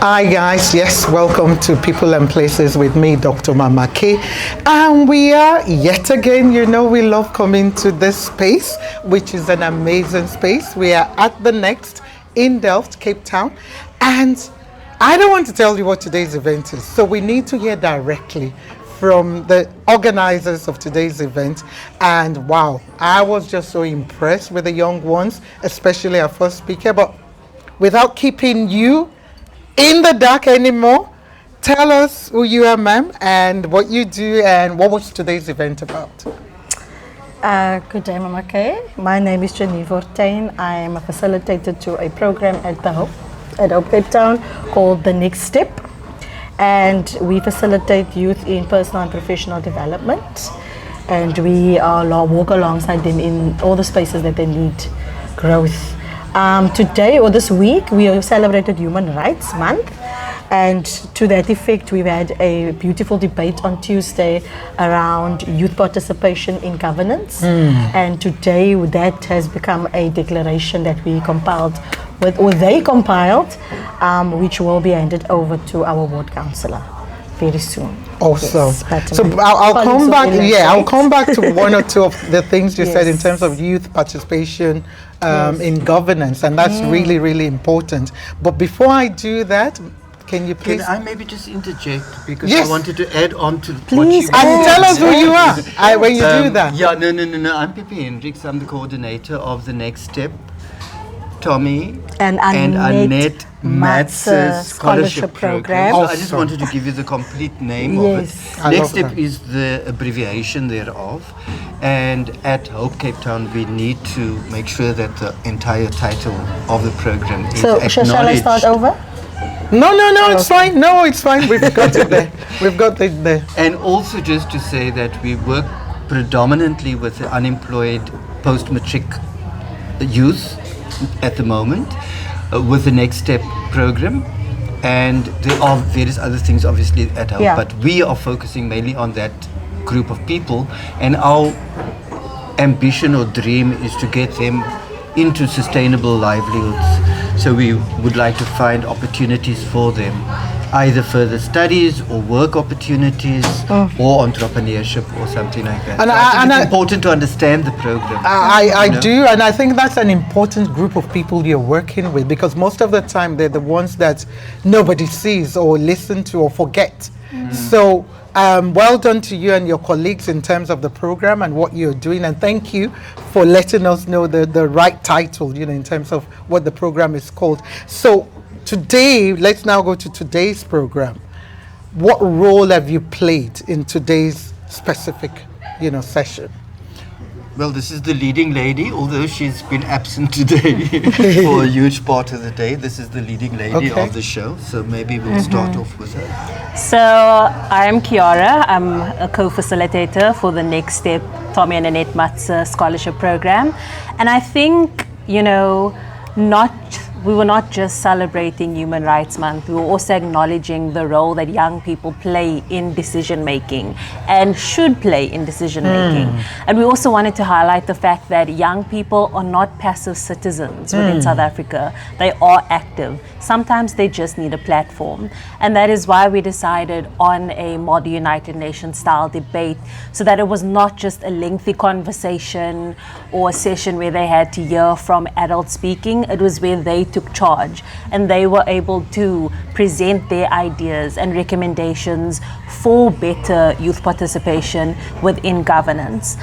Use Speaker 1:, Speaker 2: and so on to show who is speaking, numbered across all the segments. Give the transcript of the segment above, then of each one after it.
Speaker 1: Hi guys, yes, welcome to People and Places with me, Dr. Mama K. And we are yet again, we love coming to this space, which is an amazing space. We are at the Next in Delft, Cape Town. And I don't want to tell you what today's event is, so we need to hear directly from the organizers of today's event. And wow, I was just so impressed with the young ones, especially our first speaker. But without keeping you in the dark anymore, tell us who you are, ma'am, and what you do, and what was today's event about.
Speaker 2: Good day, Mama Kay. My name is Janine Fortuin. I am a facilitator to a program at Hope Cape Town called The Next Step, and we facilitate youth in personal and professional development, and we walk alongside them in all the spaces that they need growth. Today or this week we have celebrated Human Rights Month, and to that effect we've had a beautiful debate on Tuesday around youth participation in governance, and today that has become a declaration that we compiled they compiled, which will be handed over to our ward councillor very soon.
Speaker 1: Awesome.
Speaker 2: Yes,
Speaker 1: so I'll come back. Yeah, I'll come back to one or two of the things you said in terms of youth participation in governance, and that's really, really important. But before I do that, can you please?
Speaker 3: Can I maybe just interject, because I wanted to add on to what
Speaker 1: Please, and tell us who you are when you do that.
Speaker 3: Yeah, no. I'm Pepe Hendricks. I'm the coordinator of The Next Step. Tommy
Speaker 2: and Annette
Speaker 3: Matz's scholarship program. So
Speaker 1: Awesome.
Speaker 3: I just wanted to give you the complete name of it. Next Step is the abbreviation thereof. And at Hope Cape Town, we need to make sure that the entire title of the program is acknowledged.
Speaker 2: So shall I start over?
Speaker 1: No, it's fine. No, it's fine. We've got it there. We've got it there.
Speaker 3: And also just to say that we work predominantly with the unemployed post-matric youth at the moment with the Next Step program, and there are various other things obviously at Hope, but we are focusing mainly on that group of people, and our ambition or dream is to get them into sustainable livelihoods. So we would like to find opportunities for them, either further studies or work opportunities or entrepreneurship or something like that. And I think it's important to understand the program.
Speaker 1: I do, and I think that's an important group of people you're working with, because most of the time they're the ones that nobody sees or listen to or forget. So well done to you and your colleagues in terms of the program and what you're doing, and thank you for letting us know the right title, in terms of what the program is called. So today, let's now go to today's program. What role have you played in today's specific, session?
Speaker 3: Well, this is the leading lady, although she's been absent today for a huge part of the day. This is the leading lady of the show, so maybe we'll start off with her.
Speaker 4: So I'm Kiara. I'm a co-facilitator for the Next Step Tommy and Annette Matze scholarship program, and I think we were not just celebrating Human Rights Month, we were also acknowledging the role that young people play in decision making and should play in decision making. And we also wanted to highlight the fact that young people are not passive citizens within South Africa. They are active. Sometimes they just need a platform. And that is why we decided on a Model United Nations style debate, so that it was not just a lengthy conversation or a session where they had to hear from adults speaking. It was where they took charge and they were able to present their ideas and recommendations for better youth participation within governance.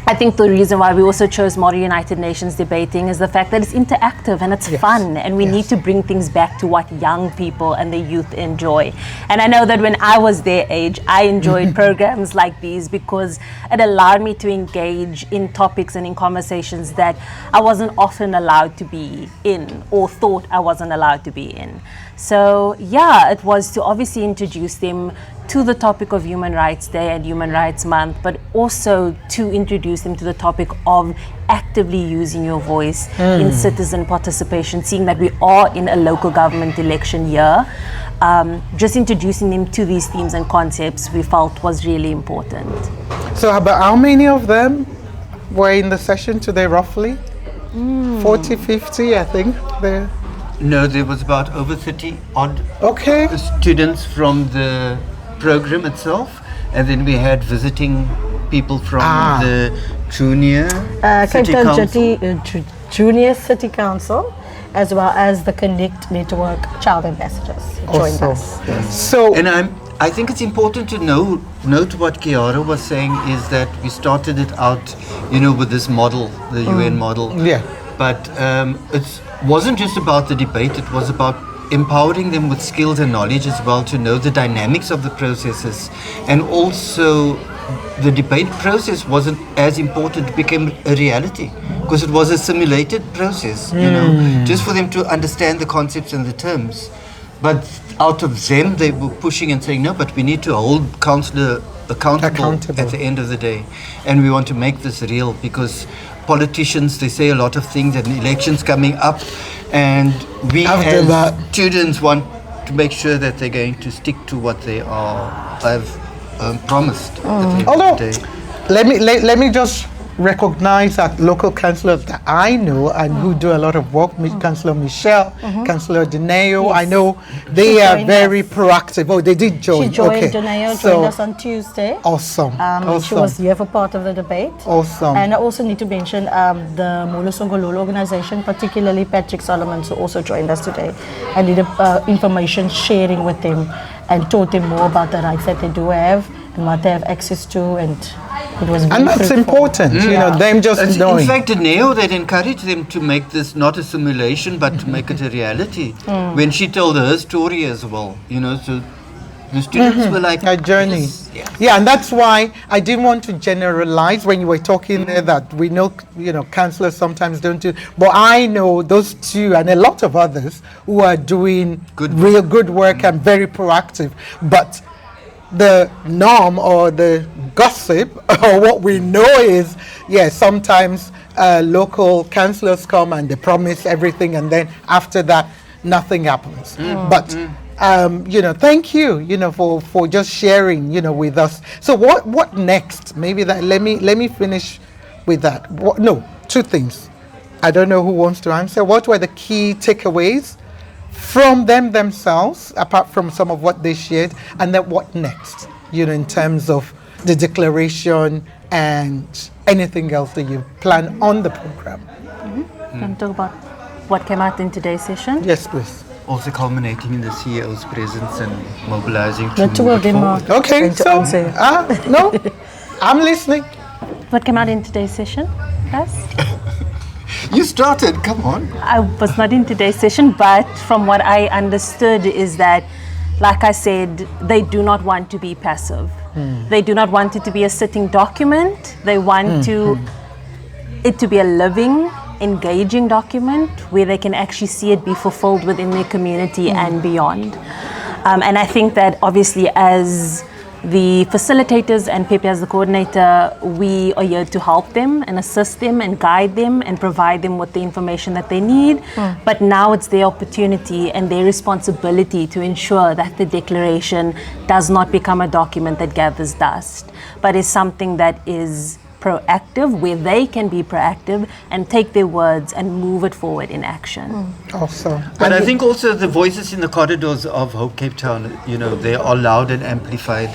Speaker 4: I think the reason why we also chose Model United Nations debating is the fact that it's interactive and it's fun, and we need to bring things back to what young people and the youth enjoy. And I know that when I was their age, I enjoyed programs like these because it allowed me to engage in topics and in conversations that I wasn't often allowed to be in or thought I wasn't allowed to be in. So it was to obviously introduce them to the topic of Human Rights Day and Human Rights Month, but also to introduce them to the topic of actively using your voice in citizen participation, seeing that we are in a local government election year. Just introducing them to these themes and concepts we felt was really important.
Speaker 1: So about how many of them were in the session today roughly? 40, 50, I think.
Speaker 3: No, there was about over 30 odd
Speaker 1: Okay.
Speaker 3: students from the program itself, and then we had visiting people from the junior
Speaker 2: Cape
Speaker 3: city
Speaker 2: Town
Speaker 3: council.
Speaker 2: Junior City Council, as well as the Connect Network Child Ambassadors joined us.
Speaker 1: So,
Speaker 3: And I think it's important to note what Kiara was saying is that we started it out, with this model, the UN model.
Speaker 1: Yeah.
Speaker 3: But it wasn't just about the debate, it was about empowering them with skills and knowledge as well to know the dynamics of the processes. And also, the debate process wasn't as important, it became a reality because it was a simulated process, just for them to understand the concepts and the terms. But out of them, they were pushing and saying, no, but we need to hold councillor accountable at the end of the day. And we want to make this real because politicians, they say a lot of things and elections coming up. And we as students want to make sure that they're going to stick to what they have promised at the end of the day.
Speaker 1: let me just recognize that local councillors that I know and who do a lot of work, Councillor Michelle, Councillor Dineo, I know they are very proactive. Oh, they did join.
Speaker 2: She joined, Dineo joined us on Tuesday.
Speaker 1: Awesome.
Speaker 2: She was here for part of the debate.
Speaker 1: Awesome.
Speaker 2: And I also need to mention the Molo Songololo organization, particularly Patrick Solomon, who also joined us today. I did information sharing with them and taught them more about the rights that they do have and what they have access to, and it was very
Speaker 1: and that's
Speaker 2: fruitful.
Speaker 1: important, them just knowing.
Speaker 3: In fact, Neo, they'd encourage them to make this not a simulation, but to make it a reality. When she told her story as well, so the students were like...
Speaker 1: A journey. Yeah, and that's why I didn't want to generalize when you were talking there that we know, councillors sometimes don't do, but I know those two and a lot of others who are doing real good work and very proactive, but the norm or the gossip or what we know is, sometimes local councillors come and they promise everything and then after that nothing happens. But thank you, for just sharing, with us. So what next? Maybe that let me finish with that. Two things. I don't know who wants to answer. What were the key takeaways from them themselves, apart from some of what they shared, and then what next, in terms of the declaration and anything else that you plan on the program?
Speaker 4: Can talk about what came out in today's session?
Speaker 1: Yes, please.
Speaker 3: Also culminating in the CEO's presence and mobilizing
Speaker 2: The
Speaker 3: to
Speaker 2: two
Speaker 3: move
Speaker 2: of
Speaker 3: it
Speaker 2: them are
Speaker 3: forward.
Speaker 1: Okay,
Speaker 2: going to
Speaker 1: so,
Speaker 2: answer.
Speaker 1: no, I'm listening.
Speaker 4: What came out in today's session, guys?
Speaker 3: You started, come on.
Speaker 4: I was not in today's session, but from what I understood is that, like I said, they do not want to be passive. They do not want it to be a sitting document. They want it to be a living, engaging document where they can actually see it be fulfilled within their community and beyond. And I think that obviously as the facilitators and Pepe as the coordinator, we are here to help them and assist them and guide them and provide them with the information that they need. But now it's their opportunity and their responsibility to ensure that the declaration does not become a document that gathers dust, but is something that is proactive, where they can be proactive and take their words and move it forward in action.
Speaker 1: Awesome.
Speaker 3: But I think also the voices in the corridors of Hope Cape Town, they are loud and amplified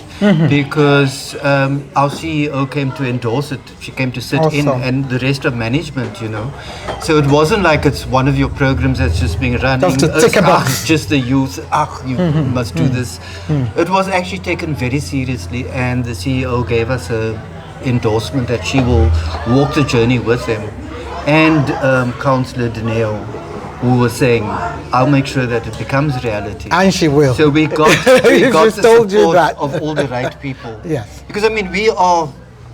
Speaker 3: because our CEO came to endorse it. She came to sit in, and the rest of management, So it wasn't like it's one of your programs that's just being run.
Speaker 1: Just to tick a box.
Speaker 3: Just the youth, you must do this. It was actually taken very seriously, and the CEO gave us a endorsement that she will walk the journey with them, and Councillor Dineo, who was saying, I'll make sure that it becomes reality.
Speaker 1: And she will.
Speaker 3: So we got
Speaker 1: She
Speaker 3: the
Speaker 1: told you
Speaker 3: support
Speaker 1: that.
Speaker 3: of all the right people.
Speaker 1: Yes.
Speaker 3: Because we are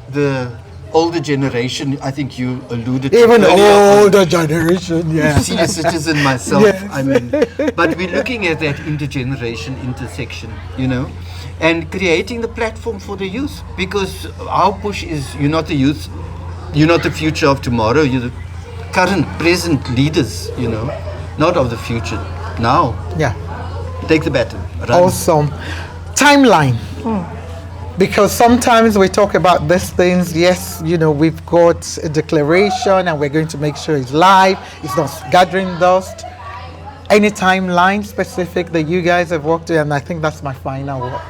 Speaker 3: the older generation. I think you alluded to
Speaker 1: Even
Speaker 3: earlier.
Speaker 1: older generation, yeah.
Speaker 3: Senior citizen myself,
Speaker 1: Yes.
Speaker 3: but we're looking at that intergeneration intersection, and creating the platform for the youth, because our push is you're not the youth, you're not the future of tomorrow, you're the current, present leaders, not of the future, now.
Speaker 1: Yeah.
Speaker 3: Take the baton, run.
Speaker 1: Awesome. Timeline. Because sometimes we talk about these things, yes, we've got a declaration and we're going to make sure it's live, it's not gathering dust. Any timeline specific that you guys have worked with? And I think that's my final word.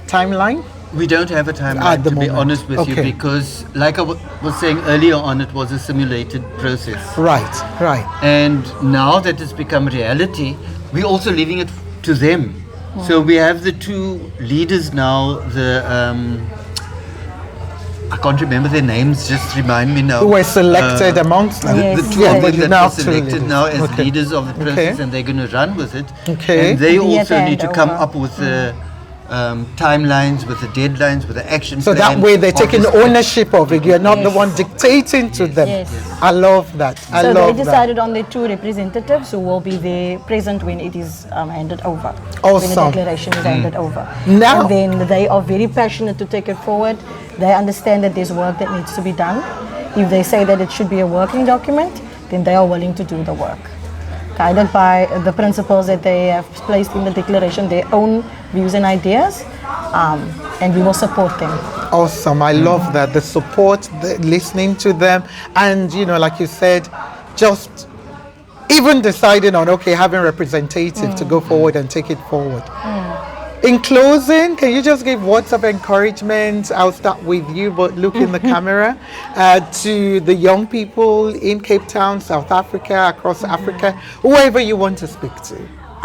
Speaker 1: Timeline?
Speaker 3: We don't have a
Speaker 1: At
Speaker 3: timeline,
Speaker 1: the
Speaker 3: to be
Speaker 1: moment.
Speaker 3: honest with you,
Speaker 1: Okay.
Speaker 3: because, like I was saying earlier on, it was a simulated process.
Speaker 1: Right, right.
Speaker 3: And now that it's become reality, we're also leaving it to them. So we have the two leaders now, I can't remember their names, just remind me now.
Speaker 1: Who were selected amongst them?
Speaker 3: The
Speaker 2: Yes.
Speaker 3: two
Speaker 1: Yeah,
Speaker 3: of them that
Speaker 1: now
Speaker 3: were
Speaker 1: two
Speaker 3: selected
Speaker 1: leaders.
Speaker 3: now as
Speaker 1: Okay.
Speaker 3: leaders of the process,
Speaker 1: Okay.
Speaker 3: and they're going to run with it.
Speaker 1: Okay.
Speaker 3: And they
Speaker 2: Be at
Speaker 3: also
Speaker 2: the
Speaker 3: need to come
Speaker 2: handover.
Speaker 3: up with the timelines, with the deadlines, with the action
Speaker 1: So
Speaker 3: plan.
Speaker 1: that way they're
Speaker 3: of
Speaker 1: taking
Speaker 3: this
Speaker 1: ownership of it. You're not the
Speaker 2: Yes.
Speaker 1: one dictating to them.
Speaker 2: Yes.
Speaker 1: I love that. I
Speaker 2: So they
Speaker 1: love that.
Speaker 2: decided on the two representatives who will be there present when it is handed over.
Speaker 1: Awesome.
Speaker 2: When the declaration is handed over.
Speaker 1: Now-
Speaker 2: And then they are very passionate to take it forward. They understand that there's work that needs to be done. If they say that it should be a working document, then they are willing to do the work. Guided by the principles that they have placed in the declaration, their own views and ideas, and we will support them.
Speaker 1: Awesome. I love that. The support, the listening to them, and like you said, just even deciding on having representative to go forward and take it forward. In closing, can you just give words of encouragement? I'll start with you, but look in the camera, to the young people in Cape Town, South Africa, across Africa, whoever you want to speak to.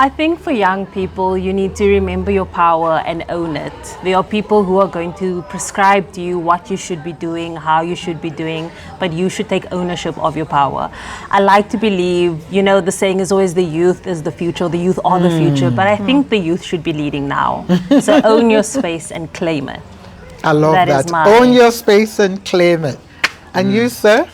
Speaker 4: I think for young people, you need to remember your power and own it. There are people who are going to prescribe to you what you should be doing, how you should be doing, but you should take ownership of your power. I like to believe, the saying is always the youth is the future, the youth are the future, but I think the youth should be leading now. So own your space and claim it.
Speaker 1: I love
Speaker 4: That
Speaker 1: that.
Speaker 4: is mine.
Speaker 1: Own your space and claim it. And you, sir?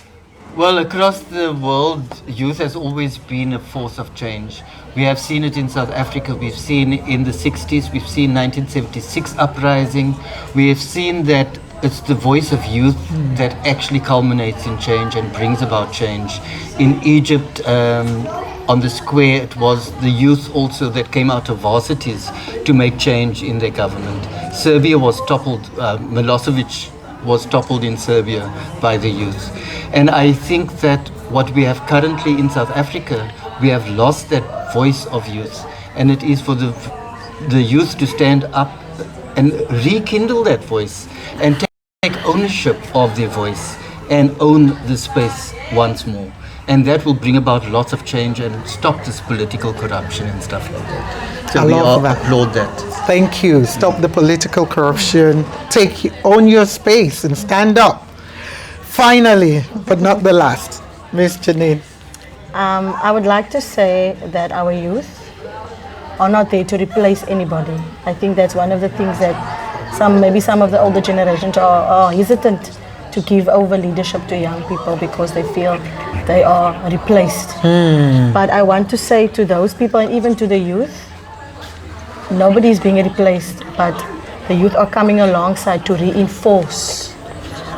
Speaker 3: Well, across the world, youth has always been a force of change. We have seen it in South Africa, we've seen in the 60s, we've seen 1976 uprising. We have seen that it's the voice of youth that actually culminates in change and brings about change. In Egypt, on the square, it was the youth also that came out of varsities to make change in their government. Serbia was toppled, Milosevic was toppled in Serbia by the youth. And I think that what we have currently in South Africa, we have lost that voice of youth. And it is for the youth to stand up and rekindle that voice and take ownership of their voice and own the space once more. And that will bring about lots of change and stop this political corruption and stuff like that. So
Speaker 1: I
Speaker 3: we
Speaker 1: love that.
Speaker 3: applaud that.
Speaker 1: Thank you. Stop the political corruption. Own your space and stand up. Finally, but not the last, Miss Janine.
Speaker 2: I would like to say that our youth are not there to replace anybody. I think that's one of the things that maybe some of the older generations are hesitant to give over leadership to young people because they feel they are replaced. But I want to say to those people and even to the youth, nobody is being replaced, but the youth are coming alongside to reinforce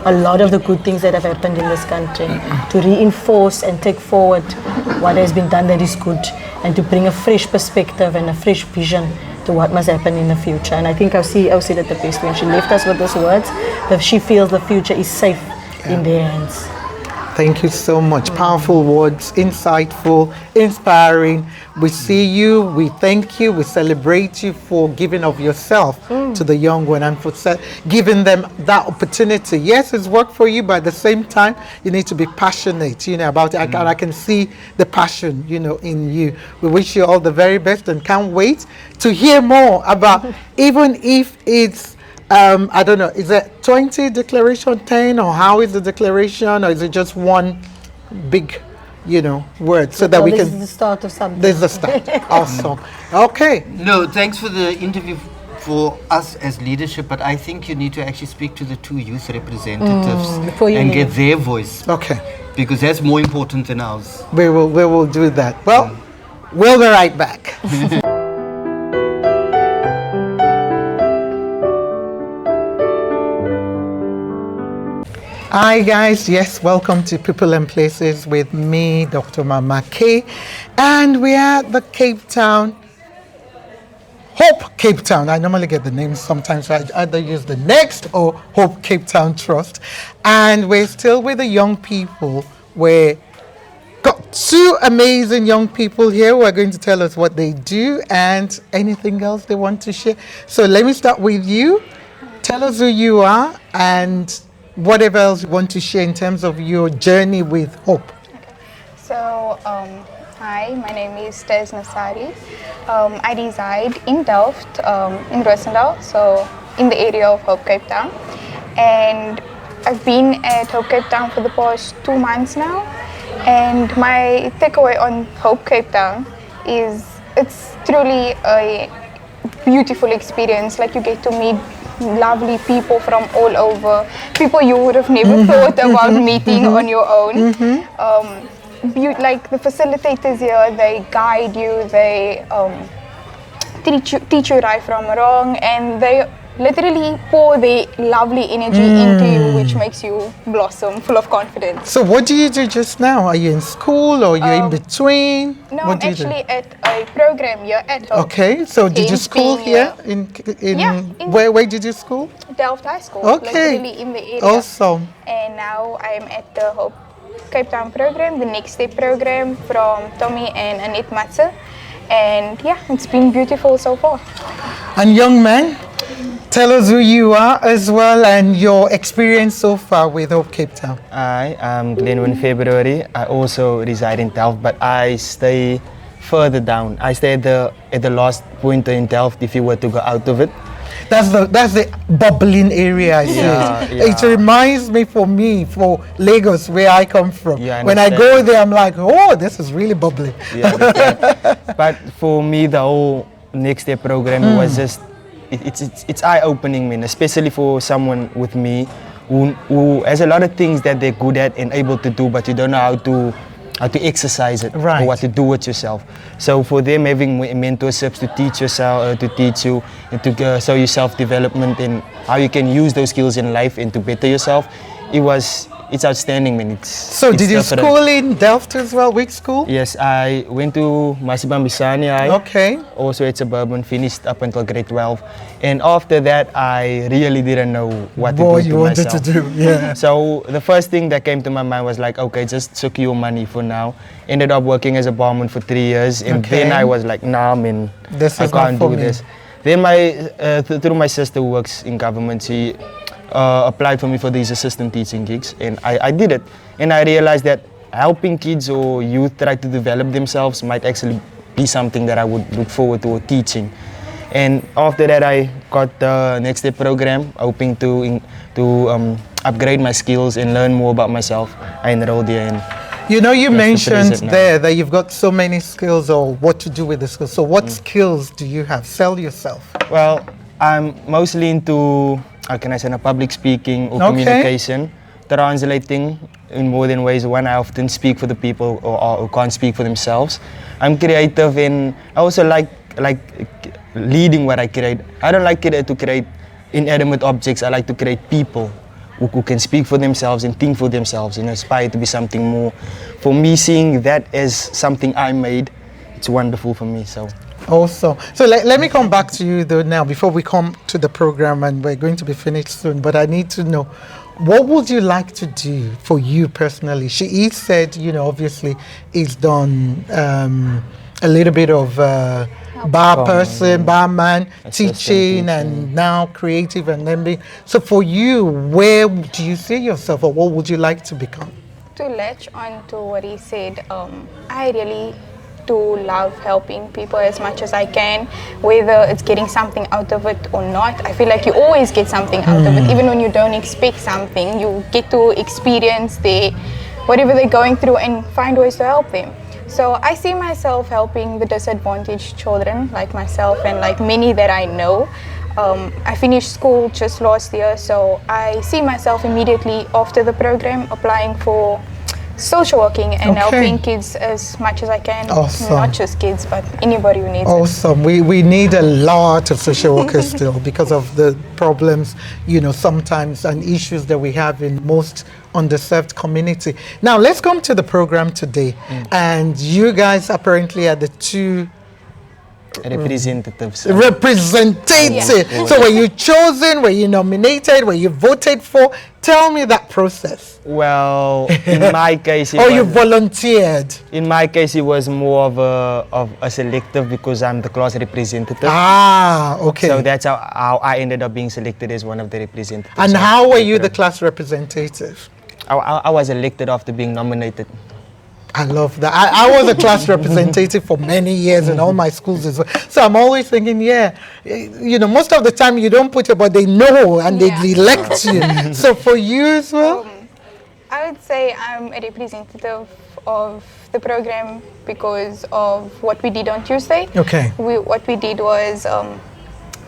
Speaker 2: a lot of the good things that have happened in this country, to reinforce and take forward what has been done that is good, and to bring a fresh perspective and a fresh vision to what must happen in the future. And I think I'll see that the best when she left us with those words, that she feels the future is safe in their hands.
Speaker 1: Thank you so much. Powerful words, insightful, inspiring. We see you, we thank you, we celebrate you for giving of yourself to the young one and for giving them that opportunity. Yes, it's work for you, but at the same time, you need to be passionate, about it. I can see the passion, in you. We wish you all the very best and can't wait to hear more about, even if it's I don't know, is it 20 declaration 10 or how is the declaration, or is it just one big, word so that we
Speaker 2: This
Speaker 1: can,
Speaker 2: is the start of something.
Speaker 1: there's the start. Awesome. Okay.
Speaker 3: No, thanks for the interview for us as leadership, but I think you need to actually speak to the two youth representatives
Speaker 2: before you
Speaker 3: and
Speaker 2: leave.
Speaker 3: get their voice,
Speaker 1: Okay.
Speaker 3: because that's more important than ours.
Speaker 1: We will do that. Well, we'll be right back. Hi guys, yes, welcome to People and Places with me, Dr. Mama K, and we are at the Cape Town, Hope Cape Town. I normally get the names sometimes, so I either use the Next or Hope Cape Town Trust, and we're still with the young people where got two amazing young people here who are going to tell us what they do and anything else they want to share. So let me start with you. Tell us who you are and whatever else you want to share in terms of your journey with Hope.
Speaker 5: So, hi, my name is Tez Nasari. I reside in Delft, in Roosendaal, so in the area of Hope Cape Town. And I've been at Hope Cape Town for the past 2 months now. And my takeaway on Hope Cape Town is it's truly a beautiful experience. Like, you get to meet lovely people from all over, people you would have never thought about meeting on your own. Like the facilitators here, they guide you, they teach you right from wrong, and they literally pour their lovely energy into you, which makes you blossom full of confidence.
Speaker 1: So what do you do just now? Are you in school or you're in between?
Speaker 5: No,
Speaker 1: What
Speaker 5: I'm
Speaker 1: do you do?
Speaker 5: actually at a program here at Hope.
Speaker 1: Okay, so did you
Speaker 5: In
Speaker 1: school
Speaker 5: being
Speaker 1: here
Speaker 5: Yeah, in-
Speaker 1: where did you school?
Speaker 5: Delft High School,
Speaker 1: Okay.
Speaker 5: literally in the area.
Speaker 1: Awesome.
Speaker 5: And now I'm at the Hope Cape Town program, the Next Step program from Tommy and Annette Matze. And yeah, it's been beautiful so far.
Speaker 1: And young man, tell us who you are as well and your experience so far with Hope Cape Town.
Speaker 6: I am Glenwin February. I also reside in Delft, but I stay further down. I stay at the last point in Delft if you were to go out of it.
Speaker 1: That's the bubbling area. I see. It reminds me for Lagos where I come from.
Speaker 6: Yeah, I
Speaker 1: when I go
Speaker 6: understand.
Speaker 1: there, I'm like, oh, this is really bubbling.
Speaker 6: Yeah, I understand. But for me, the whole Next Step program was just it's eye-opening, man. Especially for someone with me who has a lot of things that they're good at and able to do, but you don't know how to exercise it
Speaker 1: Right.
Speaker 6: or what to do it yourself. So for them, having mentorships to teach yourself, to teach you, and to show you self-development and how you can use those skills in life and to better yourself, it's outstanding, man.
Speaker 1: So
Speaker 6: it's
Speaker 1: did you
Speaker 6: different.
Speaker 1: school in Delft as well? Which school?
Speaker 6: Yes, I went to Masibambisani High.
Speaker 1: Okay.
Speaker 6: Also at Suburban, finished up until grade 12. And after that, I really didn't know what
Speaker 1: What
Speaker 6: to do
Speaker 1: you
Speaker 6: to
Speaker 1: wanted
Speaker 6: myself.
Speaker 1: to do, yeah.
Speaker 6: So the first thing that came to my mind was like, okay, just secure money for now. Ended up working as a barman for 3 years. And then
Speaker 1: Okay.
Speaker 6: I was like, nah, man,
Speaker 1: This
Speaker 6: I
Speaker 1: is not
Speaker 6: can't
Speaker 1: for
Speaker 6: do
Speaker 1: me.
Speaker 6: this. Then through my sister who works in government, she applied for me for these assistant teaching gigs, and I did it. And I realized that helping kids or youth try to develop themselves might actually be something that I would look forward to, or teaching. And after that, I got the Next Step program, hoping to upgrade my skills and learn more about myself. I enrolled here in.
Speaker 1: You know, you
Speaker 6: That's the
Speaker 1: mentioned
Speaker 6: present now.
Speaker 1: there that you've got so many skills or what to do with the skills. So what skills do you have? Sell yourself.
Speaker 6: Well, I'm mostly into, how can I say, public speaking or
Speaker 1: Okay.
Speaker 6: communication, translating in more than ways. One, I often speak for the people who can't speak for themselves. I'm creative and I also like leading what I create. I don't like to create inanimate objects. I like to create people who can speak for themselves and think for themselves and aspire to be something more. For me, seeing that as something I made, it's wonderful for me. So.
Speaker 1: Also, so let me come back to you though now before we come to the program, and we're going to be finished soon, but I need to know, what would you like to do for you personally? She said, you know, obviously he's done a little bit of barman, teaching, and now creative and then so for you, where do you see yourself or what would you like to become?
Speaker 5: To latch on to what he said, I really do love helping people as much as I can, whether it's getting something out of it or not. I feel like you always get something out of it, even when you don't expect something. You get to experience whatever they're going through and find ways to help them. So I see myself helping the disadvantaged children like myself and like many that I know. I finished school just last year, so I see myself immediately after the program applying for social working and helping kids as much as I can.
Speaker 1: Awesome.
Speaker 5: Not just kids, but anybody who needs it.
Speaker 1: Awesome. We need a lot of social workers still because of the problems, you know, sometimes and issues that we have in most underserved community. Now let's come to the program today. And you guys apparently are the two
Speaker 6: Representatives.
Speaker 1: Representative.
Speaker 6: Yeah.
Speaker 1: So were you chosen? Were you nominated? Were you voted for? Tell me that process.
Speaker 6: Well, in my case,
Speaker 1: Or you volunteered?
Speaker 6: in my case, it was more of a selective because I'm the class representative.
Speaker 1: Ah, okay.
Speaker 6: So that's how I ended up being selected as one of the representatives.
Speaker 1: And how were you the class representative?
Speaker 6: I was elected after being nominated.
Speaker 1: I love that. I was a class representative for many years in all my schools as well. So I'm always thinking, most of the time you don't put it, but they know and they elect you. So for you as well?
Speaker 5: I would say I'm a representative of the program because of what we did on Tuesday.
Speaker 1: Okay.
Speaker 5: What we did was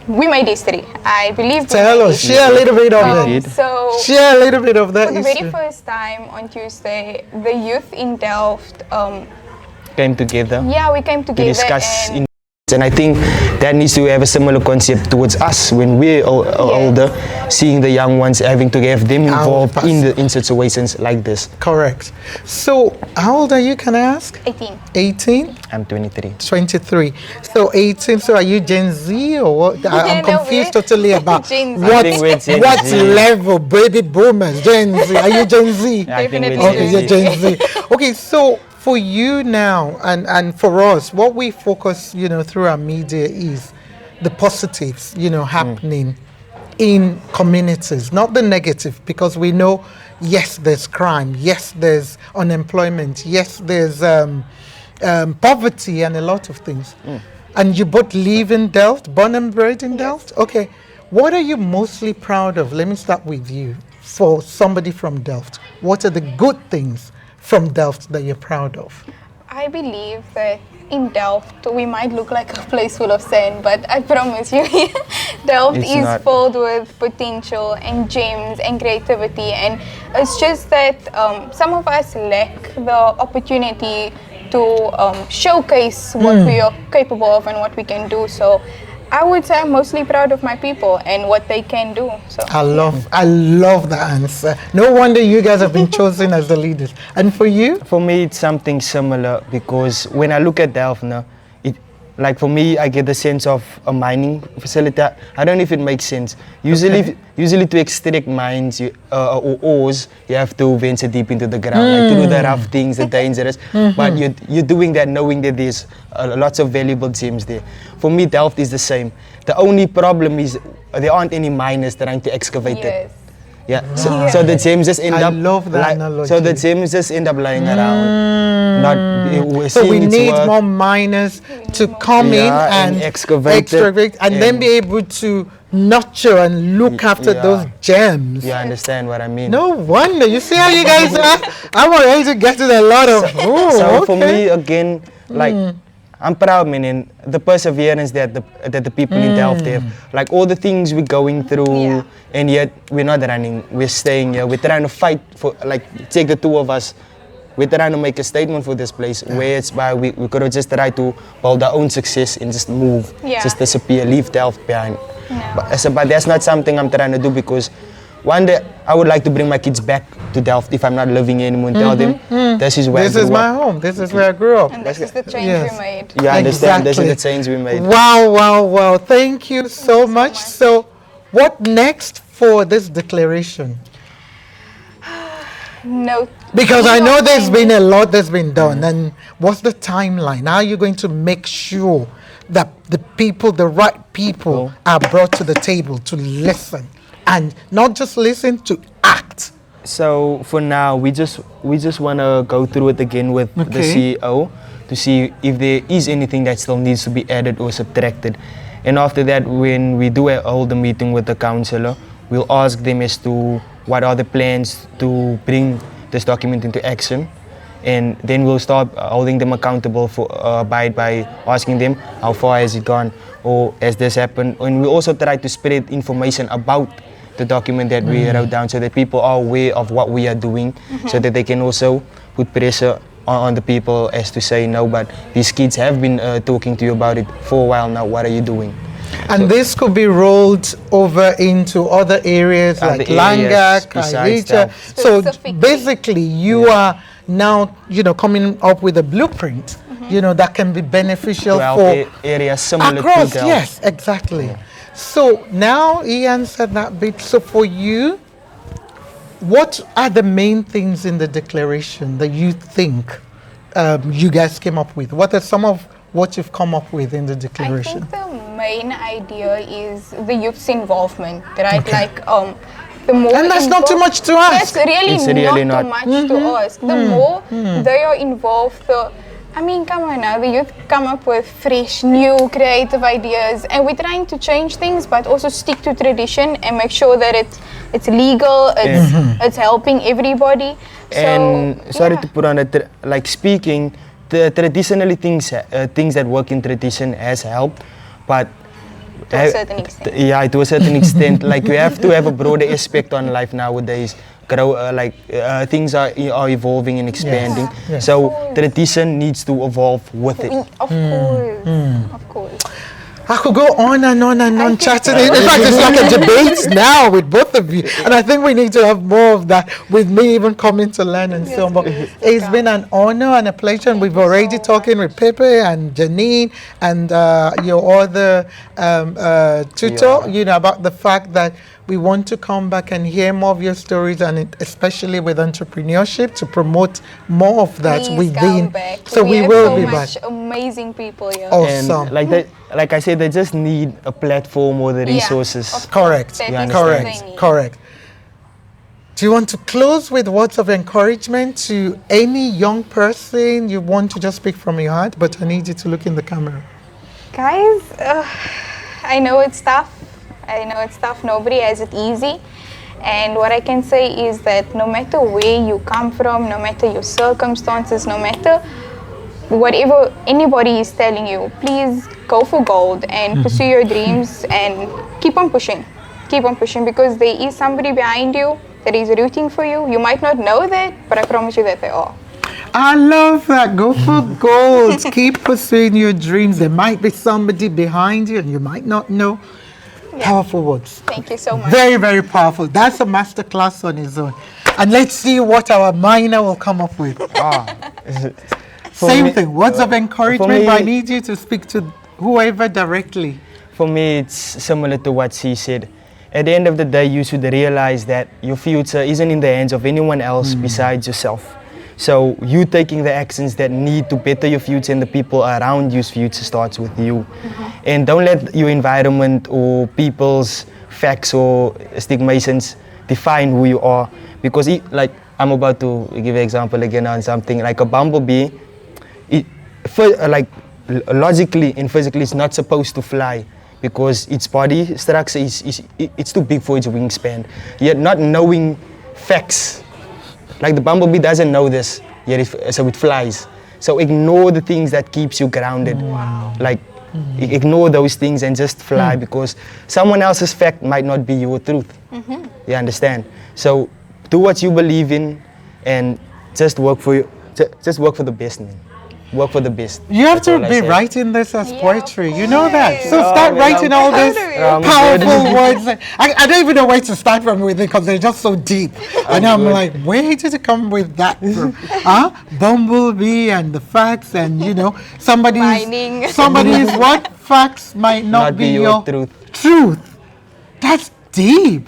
Speaker 5: we made history. I believe.
Speaker 1: Tell us, share a little bit of it.
Speaker 5: So
Speaker 1: share a little bit of that.
Speaker 5: For the very first time on Tuesday, the youth in Delft
Speaker 6: came together.
Speaker 5: Yeah, we came together
Speaker 6: to discuss. And I think that needs to have a similar concept towards us when we're older, seeing the young ones, having to have them involved in situations like this.
Speaker 1: Correct. So how old are you, can I ask?
Speaker 5: 18.
Speaker 1: 18?
Speaker 6: I'm 23.
Speaker 1: 23. So 18, so are you Gen Z or what? I'm confused totally about what level, baby boomers, Gen Z. Are you Gen Z?
Speaker 5: Definitely.
Speaker 1: Okay, you're Gen Z. Okay, so for you now and for us, what we focus, through our media is the positives, happening in communities, not the negative, because we know, yes, there's crime, yes, there's unemployment, yes, there's poverty and a lot of things. And you both live in Delft, born and bred in Delft? Okay. What are you mostly proud of? Let me start with you. For somebody from Delft, what are the good things from Delft that you're proud of?
Speaker 5: I believe that in Delft we might look like a place full of sand, but I promise you Delft is filled with potential and gems and creativity, and it's just that some of us lack the opportunity to showcase what we are capable of and what we can do. So I would say I'm mostly proud of my people and what they can do. So
Speaker 1: I love that answer. No wonder you guys have been chosen as the leaders. And for you?
Speaker 6: For me, it's something similar because when I look at Delft now, like for me, I get the sense of a mining facility. I don't know if it makes sense. Usually to extract mines or ores, you have to venture deep into the ground, like to do the rough things, the dangerous. But you're doing that knowing that there's lots of valuable gems there. For me, Delft is the same. The only problem is there aren't any miners trying to excavate it. Yeah. So the gems just end up.
Speaker 1: I love that analogy.
Speaker 6: So the gems just end up lying around.
Speaker 1: So we need more miners to come in and excavate and then be able to nurture and look after those gems.
Speaker 6: You understand what I mean?
Speaker 1: No wonder. You see how you guys are? I'm already to get to a lot of.
Speaker 6: For me, again, like. I'm proud, man, and the perseverance that the people in Delft have. Like all the things we're going through, and yet we're not running. We're staying here. We're trying to fight for, like, take the two of us. We're trying to make a statement for this place where it's by we could have just tried to build our own success and just move, just disappear, leave Delft behind. But that's not something I'm trying to do because one day I would like to bring my kids back to Delft if I'm not living here anymore and tell them this is where I grew up.
Speaker 1: My home. This is where I grew up.
Speaker 5: And this is the change we made.
Speaker 6: You understand? This is the change we made.
Speaker 1: Wow. Thank you so much. So what next for this declaration?
Speaker 5: No.
Speaker 1: Because I know there's been a lot that's been done. And what's the timeline? How are you going to make sure that the right people are brought to the table to listen? And not just listen, to act.
Speaker 6: So for now, we just want to go through it again with the CEO to see if there is anything that still needs to be added or subtracted. And after that, when we do hold a meeting with the councillor, we'll ask them as to what are the plans to bring this document into action. And then we'll start holding them accountable for by asking them how far has it gone or has this happened. And we also try to spread information about the document that we wrote down so that people are aware of what we are doing so that they can also put pressure on the people as to say no, but these kids have been talking to you about it for a while now, what are you doing?
Speaker 1: And this could be rolled over into other areas like Langa, Kairita. So basically you are now, coming up with a blueprint you know, that can be beneficial
Speaker 6: To help
Speaker 1: for
Speaker 6: areas similar
Speaker 1: across.
Speaker 6: to health.
Speaker 1: Yes, exactly. So now he answered that bit. So for you, what are the main things in the declaration that you think you guys came up with? What are some of what you've come up with in the
Speaker 5: I
Speaker 1: declaration?
Speaker 5: think the main idea is the youth's involvement, right? Like the more
Speaker 1: And that's not too much to ask.
Speaker 5: That's really,
Speaker 6: It's really
Speaker 5: not
Speaker 6: not.
Speaker 5: too much to ask. The more they are involved, I mean, come on now, the youth come up with fresh, new, creative ideas, and we're trying to change things, but also stick to tradition and make sure that it's legal, it's helping everybody.
Speaker 6: And
Speaker 5: So,
Speaker 6: sorry
Speaker 5: yeah.
Speaker 6: to put on it, like speaking, the traditionally things that work in tradition has helped, but
Speaker 5: To a certain extent.
Speaker 6: yeah, to a certain extent, like you have to have a broader aspect on life nowadays. Things are evolving and expanding,
Speaker 1: Yes.
Speaker 6: so tradition needs to evolve with it.
Speaker 5: Of course, of course.
Speaker 1: I could go on and on and on
Speaker 5: could
Speaker 1: chatting.
Speaker 5: go
Speaker 1: In fact, it's like a debate now with both of you. And I think we need to have more of that with me even coming to learn and so on. But it's been an honor and a pleasure. And we've already talking with Pepe and Janine and your other tutor, you know, about the fact that we want to come back and hear more of your stories, and especially with entrepreneurship, to promote more of that
Speaker 5: Please
Speaker 1: within.
Speaker 5: come back.
Speaker 1: So we
Speaker 5: have
Speaker 1: will
Speaker 5: so
Speaker 1: be back.
Speaker 5: much amazing people here.
Speaker 1: Awesome.
Speaker 6: And like that, like I said, they just need a platform or the
Speaker 5: Yeah,
Speaker 6: resources.
Speaker 5: of
Speaker 1: Correct.
Speaker 5: That
Speaker 6: You
Speaker 5: is
Speaker 6: understand?
Speaker 5: what
Speaker 1: Correct.
Speaker 5: they need.
Speaker 1: Correct. Do you want to close with words of encouragement to any young person? You want to just speak from your heart, but I need you to look in the camera.
Speaker 5: Guys, I know it's tough. I know it's tough. Nobody has it easy. And what I can say is that no matter where you come from, no matter your circumstances, no matter whatever anybody is telling you, please go for gold and pursue your dreams and keep on pushing. Keep on pushing, because there is somebody behind you that is rooting for you. You might not know that, but I promise you that they are.
Speaker 1: I love that. Go for gold. Keep pursuing your dreams. There might be somebody behind you and you might not know. Powerful words.
Speaker 5: Thank you so much.
Speaker 1: Very, very powerful. That's a masterclass on its own. And let's see what our minor will come up with. Same
Speaker 6: me-
Speaker 1: thing. Words of encouragement.
Speaker 6: me-
Speaker 1: But I need you to speak to whoever directly.
Speaker 6: For me, it's similar to what she said. At the end of the day, you should realize that your future isn't in the hands of anyone else besides yourself. So you taking the actions that need to better your future and the people around you's future starts with you. And don't let your environment or people's facts or stigmations define who you are. Because like I'm about to give an example again on something like a bumblebee. Logically and physically, it's not supposed to fly because its body structure it's too big for its wingspan. Yet not knowing facts, like the bumblebee doesn't know this, yet so it flies. So ignore the things that keeps you grounded. Like ignore those things and just fly, because someone else's fact might not be your truth. You understand? So do what you believe in and just work for the best, man. Work for the best.
Speaker 1: You have
Speaker 6: That's
Speaker 1: to
Speaker 6: all I
Speaker 1: be
Speaker 6: say.
Speaker 1: writing this as
Speaker 5: Yeah,
Speaker 1: poetry.
Speaker 5: of
Speaker 1: You know that.
Speaker 5: course.
Speaker 1: So start
Speaker 6: man,
Speaker 1: writing all
Speaker 5: proud
Speaker 1: these
Speaker 5: of you.
Speaker 6: I'm
Speaker 1: powerful words. I don't even know where to start from with it because they're just so deep. And I'm
Speaker 6: good.
Speaker 1: like, where did you come with that from? Bumblebee and the facts, and you know,
Speaker 5: Mining.
Speaker 1: somebody's what? Facts might not be your
Speaker 6: truth.
Speaker 1: truth. That's deep.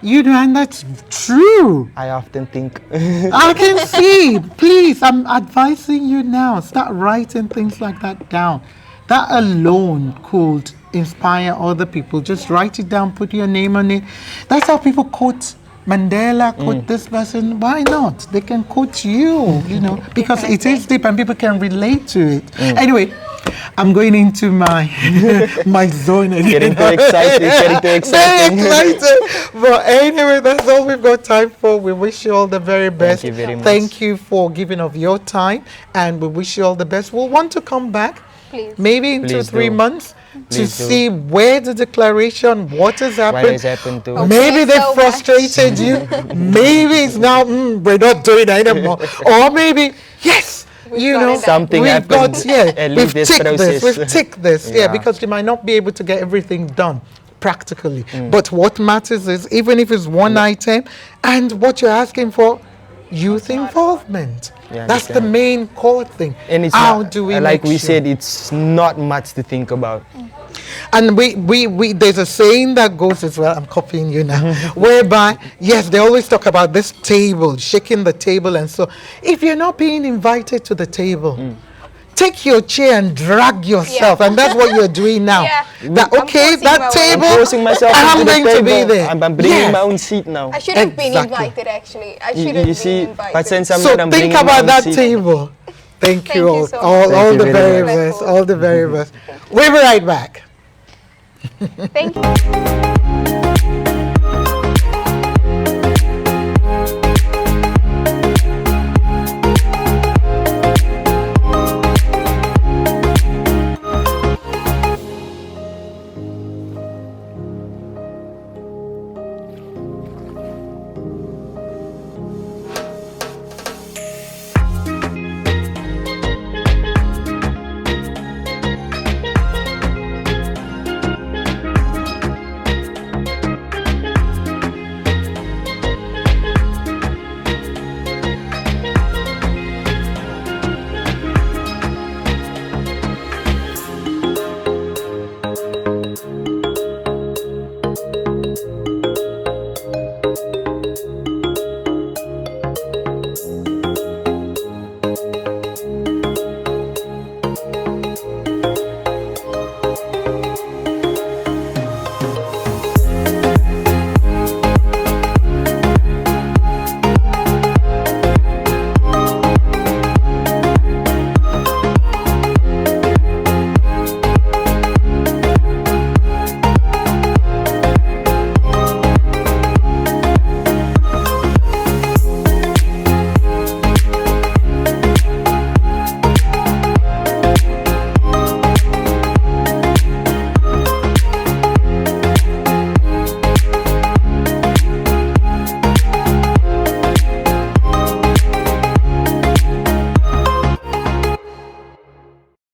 Speaker 1: You know, and that's true.
Speaker 6: I often think.
Speaker 1: I can see. Please, I'm advising you now. Start writing things like that down. That alone could inspire other people. Just write it down, put your name on it. That's how people quote Mandela, quote this person. Why not? They can quote you, you know, because it is deep and people can relate to it. Anyway, I'm going into my my zone again.
Speaker 6: Getting too excited, getting too exciting.
Speaker 1: Very excited. But anyway, that's all we've got time for. We wish you all the very best.
Speaker 6: you very much.
Speaker 1: Thank you for giving of your time, and we wish you all the best. We'll want to come back,
Speaker 5: Please.
Speaker 1: maybe in
Speaker 6: Please
Speaker 1: 2-3
Speaker 6: do.
Speaker 1: months, to
Speaker 6: Please do.
Speaker 1: see where the declaration, what has
Speaker 6: What
Speaker 1: happened.
Speaker 6: has happened to?
Speaker 5: Okay.
Speaker 1: Maybe they
Speaker 5: so much.
Speaker 1: frustrated you. Maybe it's now we're not doing it anymore. Or maybe yes, you
Speaker 5: got
Speaker 1: know,
Speaker 5: it done.
Speaker 6: Something
Speaker 1: we've
Speaker 6: happened.
Speaker 1: got yeah,
Speaker 6: At
Speaker 1: we've
Speaker 6: least this
Speaker 1: ticked this,
Speaker 6: process.
Speaker 1: we've ticked this, yeah,
Speaker 6: Yeah.
Speaker 1: because you might not be able to get everything done practically. But what matters is even if it's one item, and what you're asking for youth involvement.
Speaker 6: Yeah,
Speaker 1: That's the
Speaker 6: understand.
Speaker 1: main core thing.
Speaker 6: And it's
Speaker 1: How
Speaker 6: not,
Speaker 1: do we
Speaker 6: like
Speaker 1: make
Speaker 6: we
Speaker 1: sure?
Speaker 6: said, it's not much to think about.
Speaker 1: And we there's a saying that goes as well, I'm copying you now, whereby, yes, they always talk about this table, shaking the table. And so if you're not being invited to the table, take your chair and drag yourself.
Speaker 5: Yeah.
Speaker 1: And that's what you're doing now.
Speaker 5: Yeah.
Speaker 1: That,
Speaker 5: I'm
Speaker 1: okay,
Speaker 5: forcing my
Speaker 1: that
Speaker 5: way.
Speaker 6: I'm
Speaker 1: table,
Speaker 6: forcing myself
Speaker 1: I'm
Speaker 6: into the
Speaker 1: going to
Speaker 6: table.
Speaker 1: be there.
Speaker 6: I'm bringing
Speaker 1: Yes.
Speaker 6: my own seat now.
Speaker 5: I should have been
Speaker 1: Exactly.
Speaker 5: invited actually. I
Speaker 6: You-
Speaker 5: should have
Speaker 6: you
Speaker 5: been
Speaker 6: see,
Speaker 5: invited.
Speaker 6: but since I'm
Speaker 1: So
Speaker 6: not, I'm
Speaker 1: think
Speaker 6: bringing my
Speaker 1: about
Speaker 6: own
Speaker 1: that
Speaker 6: seat.
Speaker 1: table. Thank you
Speaker 5: Thank you
Speaker 1: all.
Speaker 5: so
Speaker 1: all
Speaker 5: much.
Speaker 1: all
Speaker 6: Thank
Speaker 1: the
Speaker 6: you
Speaker 1: very
Speaker 6: very
Speaker 1: best. All the very best. We'll be right back.
Speaker 5: Thank you.